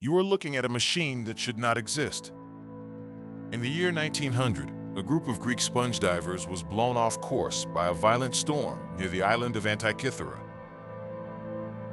you are looking at a machine that should not exist. In the year 1900, a group of Greek sponge divers was blown off course by a violent storm near the island of Antikythera.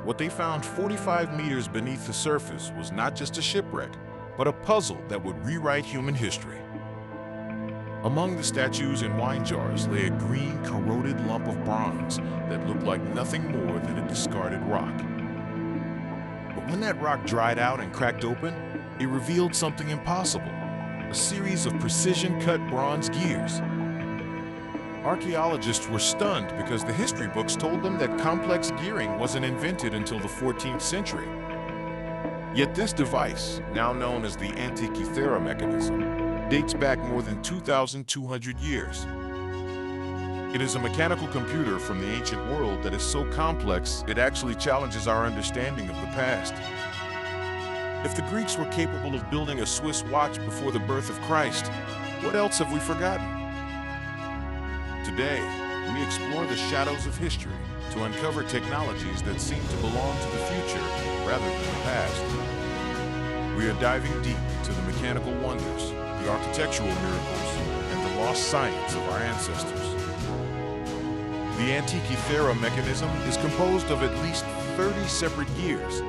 What they found 45 meters beneath the surface was not just a shipwreck, but a puzzle that would rewrite human history. Among the statues and wine jars lay a green, corroded lump of bronze that looked like nothing more than a discarded rock. But when that rock dried out and cracked open, it revealed something impossible: a series of precision-cut bronze gears. Archaeologists were stunned because the history books told them that complex gearing wasn't invented until the 14th century. Yet this device, now known as the Antikythera Mechanism, dates back more than 2,200 years. It is a mechanical computer from the ancient world that is so complex it actually challenges our understanding of the past. If the Greeks were capable of building a Swiss watch before the birth of Christ, what else have we forgotten? Today, we explore the shadows of history to uncover technologies that seem to belong to the future rather than the past. We are diving deep into the mechanical wonders, the architectural miracles, and the lost science of our ancestors. The Antikythera mechanism is composed of at least 30 separate gears,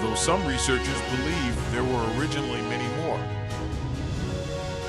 though some researchers believe there were originally many more.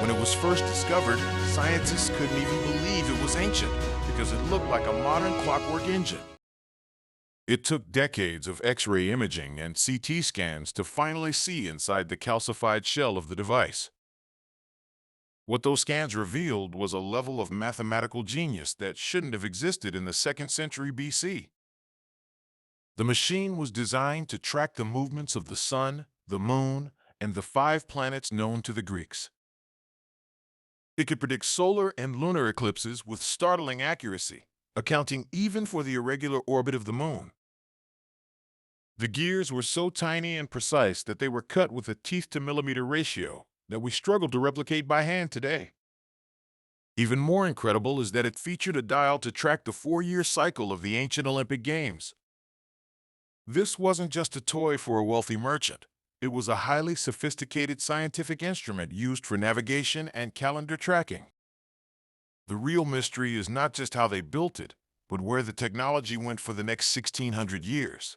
When it was first discovered, scientists couldn't even believe it was ancient because it looked like a modern clockwork engine. It took decades of X-ray imaging and CT scans to finally see inside the calcified shell of the device. What those scans revealed was a level of mathematical genius that shouldn't have existed in the 2nd century BC. The machine was designed to track the movements of the sun, the moon, and the 5 planets known to the Greeks. It could predict solar and lunar eclipses with startling accuracy, accounting even for the irregular orbit of the moon. The gears were so tiny and precise that they were cut with a teeth-to-millimeter ratio that we struggle to replicate by hand today. Even more incredible is that it featured a dial to track the 4-year cycle of the ancient Olympic Games. This wasn't just a toy for a wealthy merchant. It was a highly sophisticated scientific instrument used for navigation and calendar tracking. The real mystery is not just how they built it, but where the technology went for the next 1,600 years.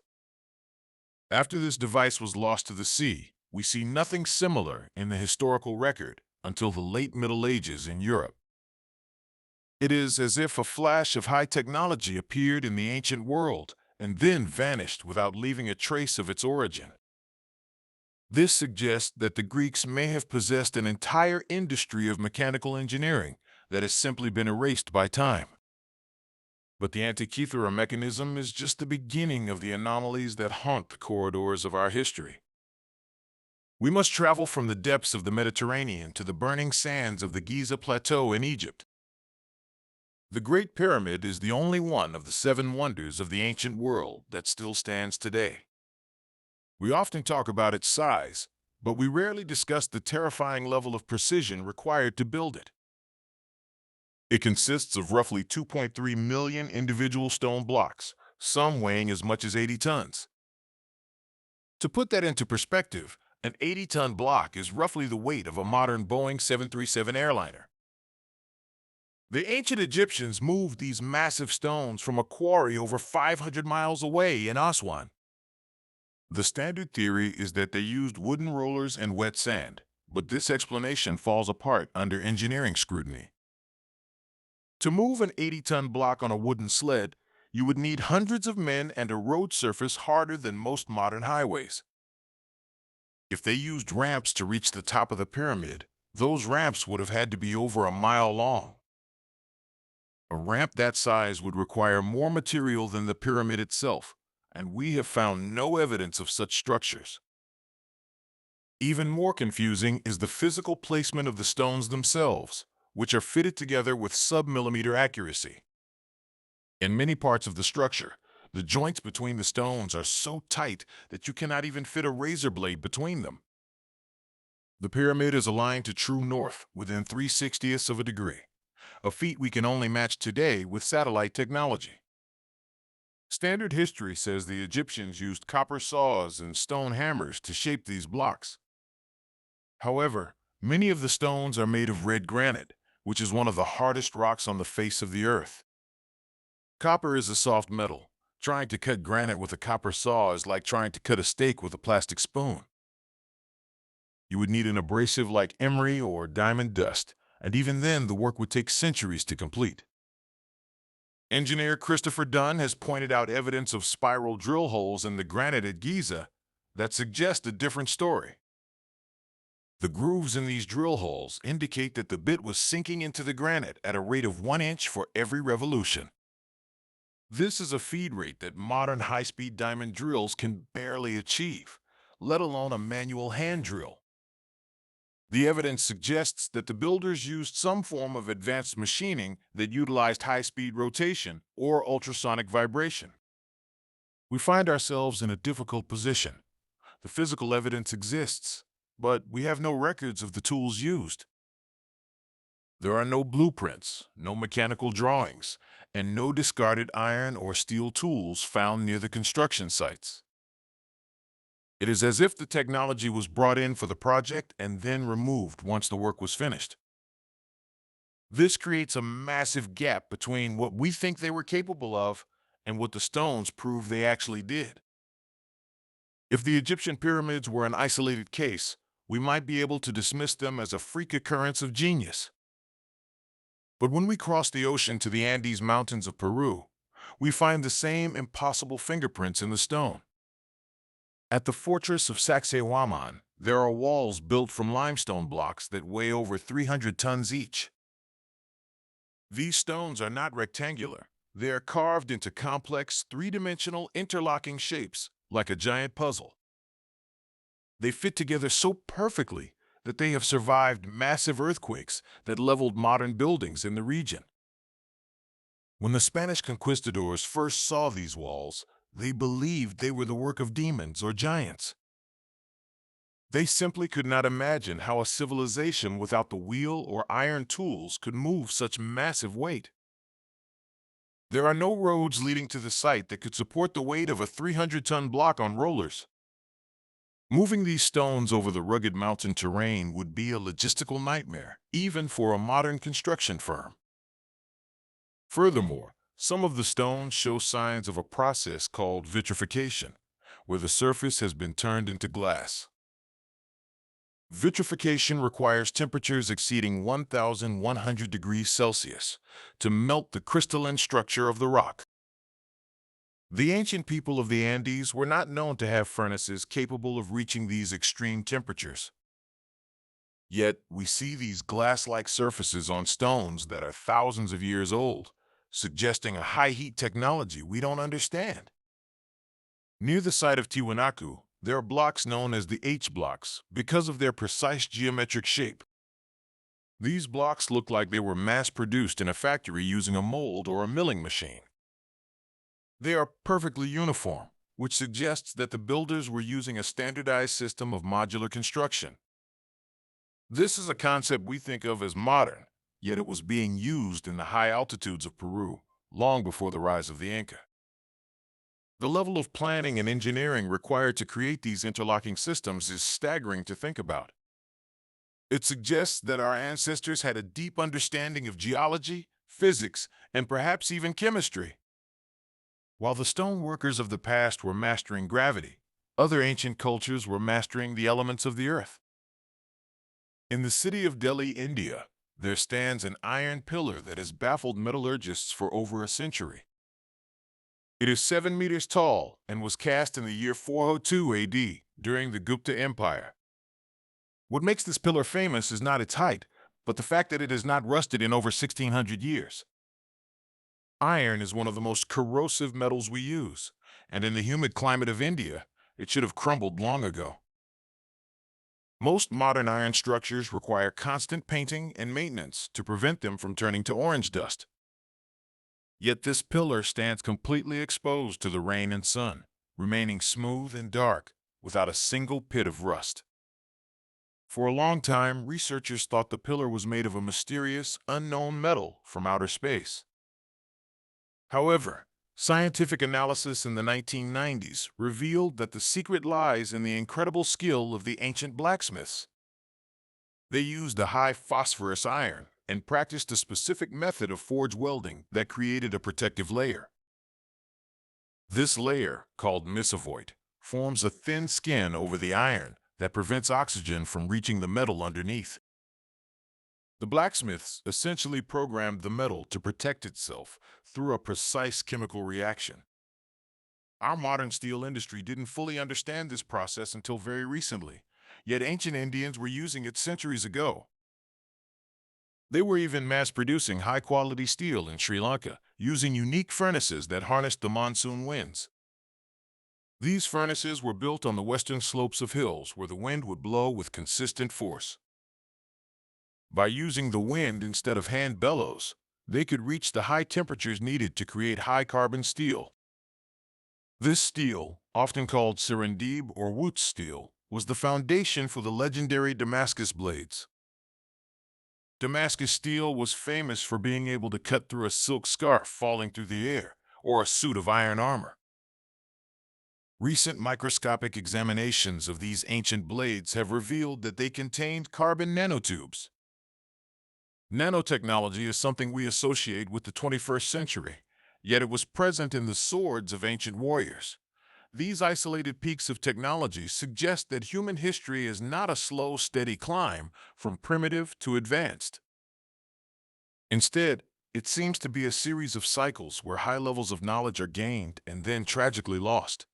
After this device was lost to the sea, we see nothing similar in the historical record until the late Middle Ages in Europe. It is as if a flash of high technology appeared in the ancient world and then vanished without leaving a trace of its origin. This suggests that the Greeks may have possessed an entire industry of mechanical engineering that has simply been erased by time. But the Antikythera mechanism is just the beginning of the anomalies that haunt the corridors of our history. We must travel from the depths of the Mediterranean to the burning sands of the Giza Plateau in Egypt. The Great Pyramid is the only one of the 7 wonders of the ancient world that still stands today. We often talk about its size, but we rarely discuss the terrifying level of precision required to build it. It consists of roughly 2.3 million individual stone blocks, some weighing as much as 80 tons. To put that into perspective, an 80-ton block is roughly the weight of a modern Boeing 737 airliner. The ancient Egyptians moved these massive stones from a quarry over 500 miles away in Aswan. The standard theory is that they used wooden rollers and wet sand, but this explanation falls apart under engineering scrutiny. To move an 80-ton block on a wooden sled, you would need hundreds of men and a road surface harder than most modern highways. If they used ramps to reach the top of the pyramid, those ramps would have had to be over a mile long. A ramp that size would require more material than the pyramid itself, and we have found no evidence of such structures. Even more confusing is the physical placement of the stones themselves, which are fitted together with sub-millimeter accuracy. In many parts of the structure, the joints between the stones are so tight that you cannot even fit a razor blade between them. The pyramid is aligned to true north within 3/60ths of a degree, a feat we can only match today with satellite technology. Standard history says the Egyptians used copper saws and stone hammers to shape these blocks. However, many of the stones are made of red granite, which is one of the hardest rocks on the face of the earth. Copper is a soft metal. Trying to cut granite with a copper saw is like trying to cut a steak with a plastic spoon. You would need an abrasive like emery or diamond dust, and even then the work would take centuries to complete. Engineer Christopher Dunn has pointed out evidence of spiral drill holes in the granite at Giza that suggest a different story. The grooves in these drill holes indicate that the bit was sinking into the granite at a rate of 1 inch for every revolution. This is a feed rate that modern high-speed diamond drills can barely achieve, let alone a manual hand drill. The evidence suggests that the builders used some form of advanced machining that utilized high-speed rotation or ultrasonic vibration. We find ourselves in a difficult position. The physical evidence exists, but we have no records of the tools used. There are no blueprints, no mechanical drawings, and no discarded iron or steel tools found near the construction sites. It is as if the technology was brought in for the project and then removed once the work was finished. This creates a massive gap between what we think they were capable of and what the stones prove they actually did. If the Egyptian pyramids were an isolated case, we might be able to dismiss them as a freak occurrence of genius. But when we cross the ocean to the Andes Mountains of Peru, we find the same impossible fingerprints in the stone. At the fortress of Sacsayhuaman, there are walls built from limestone blocks that weigh over 300 tons each. These stones are not rectangular. They are carved into complex, three-dimensional interlocking shapes, like a giant puzzle. They fit together so perfectly that they have survived massive earthquakes that leveled modern buildings in the region. When the Spanish conquistadors first saw these walls, they believed they were the work of demons or giants. They simply could not imagine how a civilization without the wheel or iron tools could move such massive weight. There are no roads leading to the site that could support the weight of a 300-ton block on rollers. Moving these stones over the rugged mountain terrain would be a logistical nightmare, even for a modern construction firm. Furthermore, some of the stones show signs of a process called vitrification, where the surface has been turned into glass. Vitrification requires temperatures exceeding 1,100 degrees Celsius to melt the crystalline structure of the rock. The ancient people of the Andes were not known to have furnaces capable of reaching these extreme temperatures. Yet, we see these glass-like surfaces on stones that are thousands of years old, suggesting a high-heat technology we don't understand. Near the site of Tiwanaku, there are blocks known as the H blocks because of their precise geometric shape. These blocks look like they were mass-produced in a factory using a mold or a milling machine. They are perfectly uniform, which suggests that the builders were using a standardized system of modular construction. This is a concept we think of as modern, yet it was being used in the high altitudes of Peru long before the rise of the Inca. The level of planning and engineering required to create these interlocking systems is staggering to think about. It suggests that our ancestors had a deep understanding of geology, physics, and perhaps even chemistry. While the stoneworkers of the past were mastering gravity, other ancient cultures were mastering the elements of the earth. In the city of Delhi, India, there stands an iron pillar that has baffled metallurgists for over a century. It is 7 meters tall and was cast in the year 402 AD during the Gupta Empire. What makes this pillar famous is not its height, but the fact that it has not rusted in over 1,600 years. Iron is one of the most corrosive metals we use, and in the humid climate of India, it should have crumbled long ago. Most modern iron structures require constant painting and maintenance to prevent them from turning to orange dust. Yet this pillar stands completely exposed to the rain and sun, remaining smooth and dark, without a single pit of rust. For a long time, researchers thought the pillar was made of a mysterious, unknown metal from outer space. However, Scientific analysis in the 1990s revealed that the secret lies in the incredible skill of the ancient blacksmiths. They used a high phosphorus iron and practiced a specific method of forge welding that created a protective layer. This layer, called mesavoit, forms a thin skin over the iron that prevents oxygen from reaching the metal underneath. The blacksmiths essentially programmed the metal to protect itself through a precise chemical reaction. Our modern steel industry didn't fully understand this process until very recently, yet ancient Indians were using it centuries ago. They were even mass-producing high-quality steel in Sri Lanka, using unique furnaces that harnessed the monsoon winds. These furnaces were built on the western slopes of hills where the wind would blow with consistent force. By using the wind instead of hand bellows, they could reach the high temperatures needed to create high-carbon steel. This steel, often called Serendib or Wootz steel, was the foundation for the legendary Damascus blades. Damascus steel was famous for being able to cut through a silk scarf falling through the air, or a suit of iron armor. Recent microscopic examinations of these ancient blades have revealed that they contained carbon nanotubes. Nanotechnology is something we associate with the 21st century, yet it was present in the swords of ancient warriors. These isolated peaks of technology suggest that human history is not a slow, steady climb from primitive to advanced. Instead, it seems to be a series of cycles where high levels of knowledge are gained and then tragically lost.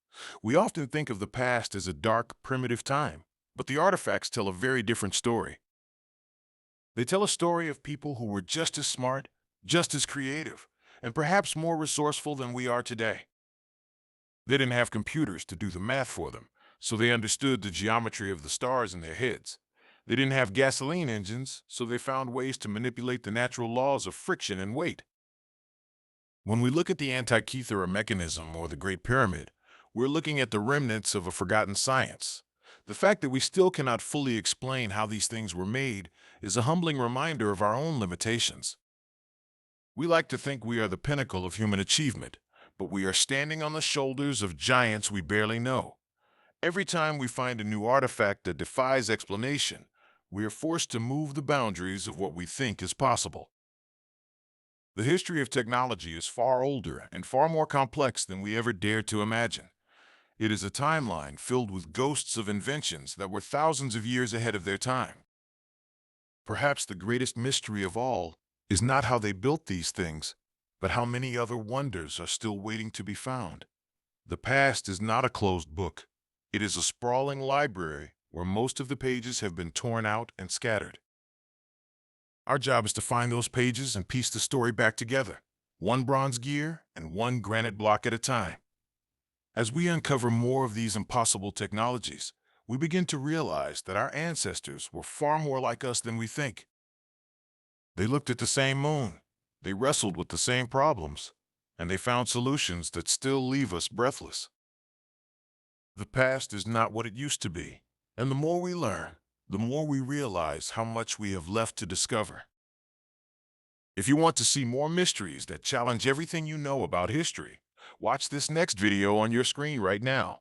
We often think of the past as a dark, primitive time, but the artifacts tell a very different story. They tell a story of people who were just as smart, just as creative, and perhaps more resourceful than we are today. They didn't have computers to do the math for them, so they understood the geometry of the stars in their heads. They didn't have gasoline engines, so they found ways to manipulate the natural laws of friction and weight. When we look at the Antikythera Mechanism or the Great Pyramid, we're looking at the remnants of a forgotten science. The fact that we still cannot fully explain how these things were made is a humbling reminder of our own limitations. We like to think we are the pinnacle of human achievement, but we are standing on the shoulders of giants we barely know. Every time we find a new artifact that defies explanation, we are forced to move the boundaries of what we think is possible. The history of technology is far older and far more complex than we ever dared to imagine. It is a timeline filled with ghosts of inventions that were thousands of years ahead of their time. Perhaps the greatest mystery of all is not how they built these things, but how many other wonders are still waiting to be found. The past is not a closed book. It is a sprawling library where most of the pages have been torn out and scattered. Our job is to find those pages and piece the story back together, one bronze gear and one granite block at a time. As we uncover more of these impossible technologies, we begin to realize that our ancestors were far more like us than we think. They looked at the same moon, they wrestled with the same problems, and they found solutions that still leave us breathless. The past is not what it used to be, and the more we learn, the more we realize how much we have left to discover. If you want to see more mysteries that challenge everything you know about history, watch this next video on your screen right now.